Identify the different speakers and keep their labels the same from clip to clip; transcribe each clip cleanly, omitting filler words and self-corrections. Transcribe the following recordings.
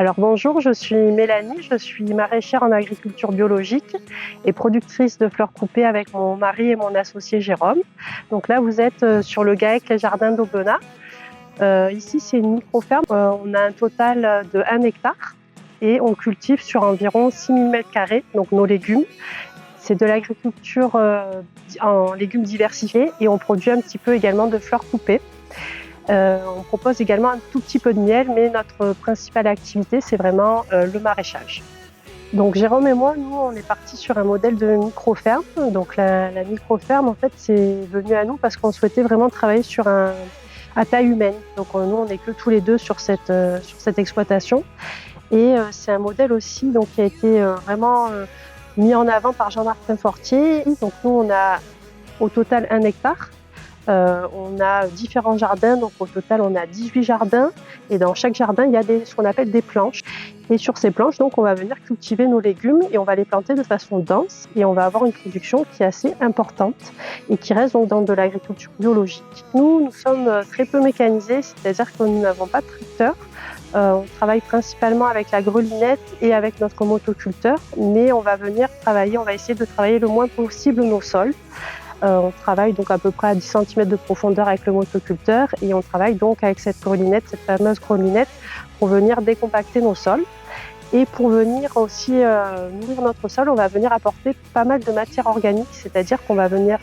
Speaker 1: Alors bonjour, je suis Mélanie, je suis maraîchère en agriculture biologique et productrice de fleurs coupées avec mon mari et mon associé Jérôme. Donc là, vous êtes sur le GAEC Les Jardins d'Aubenas. Ici, c'est une micro-ferme. On a un total de 1 hectare et on cultive sur environ 6000 m², donc nos légumes. C'est de l'agriculture en légumes diversifiés et on produit un petit peu également de fleurs coupées. On propose également un tout petit peu de miel, mais notre principale activité, c'est vraiment le maraîchage. Donc Jérôme et moi, nous, on est partis sur un modèle de micro-ferme. Donc la micro-ferme, en fait, c'est venu à nous parce qu'on souhaitait vraiment travailler à taille humaine. Donc nous, on n'est que tous les deux sur cette exploitation. Et c'est un modèle aussi donc, qui a été vraiment mis en avant par Jean-Martin Fortier. Donc nous, on a au total 1 hectare. On a différents jardins, donc au total on a 18 jardins et dans chaque jardin il y a ce qu'on appelle des planches. Et sur ces planches, donc, on va venir cultiver nos légumes et on va les planter de façon dense et on va avoir une production qui est assez importante et qui reste donc dans de l'agriculture biologique. Nous sommes très peu mécanisés, c'est-à-dire que nous n'avons pas de tracteur. On travaille principalement avec la grelinette et avec notre motoculteur, mais on va essayer de travailler le moins possible nos sols. On travaille donc à peu près à 10 cm de profondeur avec le motoculteur et on travaille donc avec cette fameuse grelinette, pour venir décompacter nos sols. Et pour venir aussi nourrir notre sol, on va venir apporter pas mal de matière organique, c'est-à-dire qu'on va venir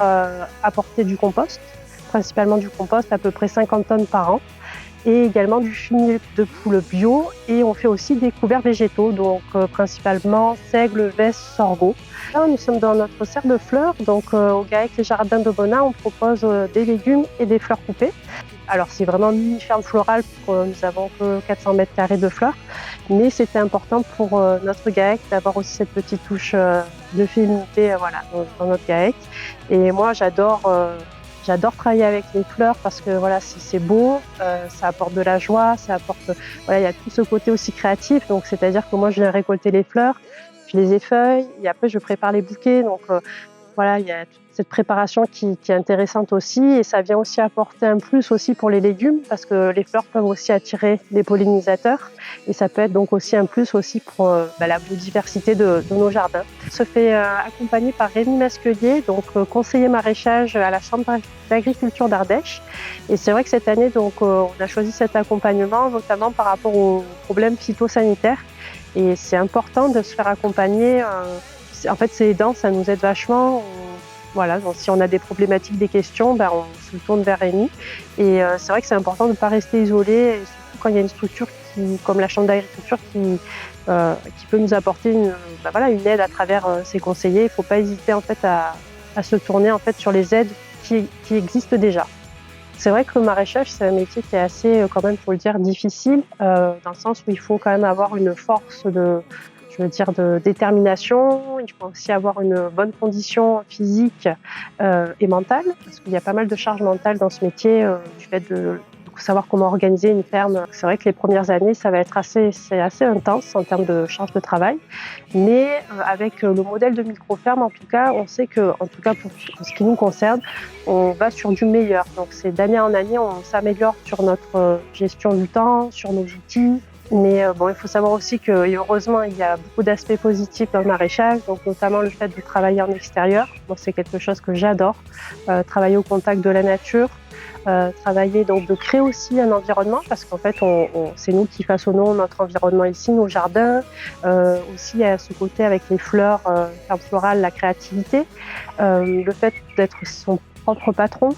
Speaker 1: apporter du compost, principalement du compost, à peu près 50 tonnes par an, et également du fumier de poule bio. Et on fait aussi des couverts végétaux, donc principalement seigle, veste, sorgho. Là, nous sommes dans notre serre de fleurs, donc au GAEC Les Jardins d'Aubenas, on propose des légumes et des fleurs coupées. Alors c'est vraiment une mini-ferme florale, nous n'avons que 400 m² de fleurs, mais c'était important pour notre GAEC d'avoir aussi cette petite touche de féminité dans notre GAEC. Et moi j'adore travailler avec les fleurs parce que voilà, c'est beau, ça apporte de la joie, il y a tout ce côté aussi créatif. Donc c'est-à-dire que moi je viens récolter les fleurs, je les effeuille et après je prépare les bouquets. Donc il y a toute cette préparation qui est intéressante aussi et ça vient aussi apporter un plus aussi pour les légumes parce que les fleurs peuvent aussi attirer les pollinisateurs et ça peut être donc aussi un plus aussi pour la biodiversité de nos jardins. On se fait accompagner par Rémi Masquelier, donc conseiller maraîchage à la Chambre d'agriculture d'Ardèche. Et c'est vrai que cette année, donc, on a choisi cet accompagnement notamment par rapport aux problèmes phytosanitaires et c'est important de se faire accompagner. En fait, c'est aidant, ça nous aide vachement. Donc, si on a des problématiques, des questions, on se tourne vers Rémi. Et c'est vrai que c'est important de ne pas rester isolé, et surtout quand il y a une structure comme la Chambre d'agriculture qui peut nous apporter une aide à travers ses conseillers. Il ne faut pas hésiter en fait, à se tourner en fait, sur les aides qui existent déjà. C'est vrai que le maraîchage, c'est un métier qui est assez, quand même, faut le dire, difficile, dans le sens où il faut quand même avoir une force de détermination. Il faut aussi avoir une bonne condition physique et mentale, parce qu'il y a pas mal de charges mentales dans ce métier, du fait de savoir comment organiser une ferme. C'est vrai que les premières années, ça va être assez intense en termes de charge de travail, mais avec le modèle de micro-ferme, en tout cas, on sait que, en tout cas pour ce qui nous concerne, on va sur du meilleur. Donc c'est d'année en année, on s'améliore sur notre gestion du temps, sur nos outils. Mais il faut savoir aussi que, et heureusement, il y a beaucoup d'aspects positifs dans le maraîchage, donc notamment le fait de travailler en extérieur. Moi, c'est quelque chose que j'adore, travailler au contact de la nature, de créer aussi un environnement, parce qu'en fait, c'est nous qui façonnons notre environnement ici, nos jardins. Aussi, à ce côté avec les fleurs, ferme florale, la créativité, le fait d'être son propre patron,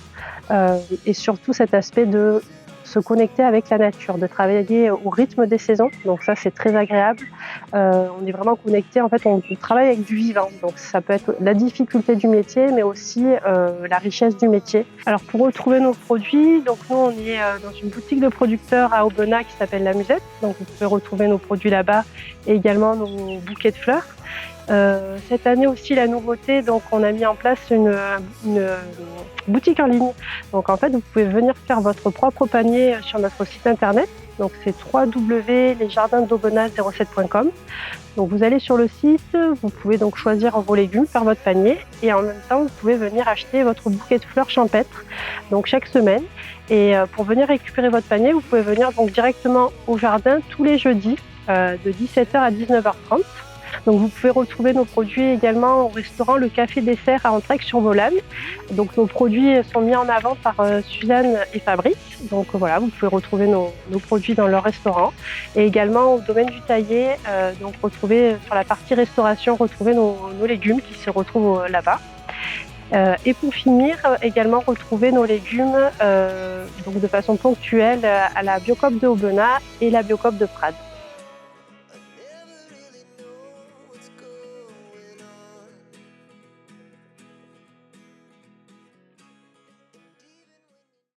Speaker 1: et surtout cet aspect de se connecter avec la nature, de travailler au rythme des saisons. Donc ça, c'est très agréable. On est vraiment connecté. En fait, on travaille avec du vivant. Donc ça peut être la difficulté du métier, mais aussi la richesse du métier. Alors pour retrouver nos produits, donc nous, on est dans une boutique de producteurs à Aubenas qui s'appelle La Musette. Donc vous pouvez retrouver nos produits là-bas et également nos bouquets de fleurs. Cette année aussi, la nouveauté, donc on a mis en place une boutique en ligne. Donc en fait, vous pouvez venir faire votre propre panier sur notre site internet. Donc c'est www.lesjardindsdaubenas07.com. Donc vous allez sur le site, vous pouvez donc choisir vos légumes, faire votre panier et en même temps, vous pouvez venir acheter votre bouquet de fleurs champêtres donc chaque semaine. Et pour venir récupérer votre panier, vous pouvez venir donc directement au jardin tous les jeudis de 17h à 19h30. Donc vous pouvez retrouver nos produits également au restaurant Le Café Dessert à Entraigue-sur-Volaine. Donc nos produits sont mis en avant par Suzanne et Fabrice. Donc voilà, vous pouvez retrouver nos produits dans leur restaurant. Et également au domaine du Taillé, donc retrouver sur la partie restauration, retrouver nos légumes qui se retrouvent là-bas. Et pour finir, également retrouver nos légumes donc de façon ponctuelle à la Biocoop de Aubenas et la Biocoop de Prades.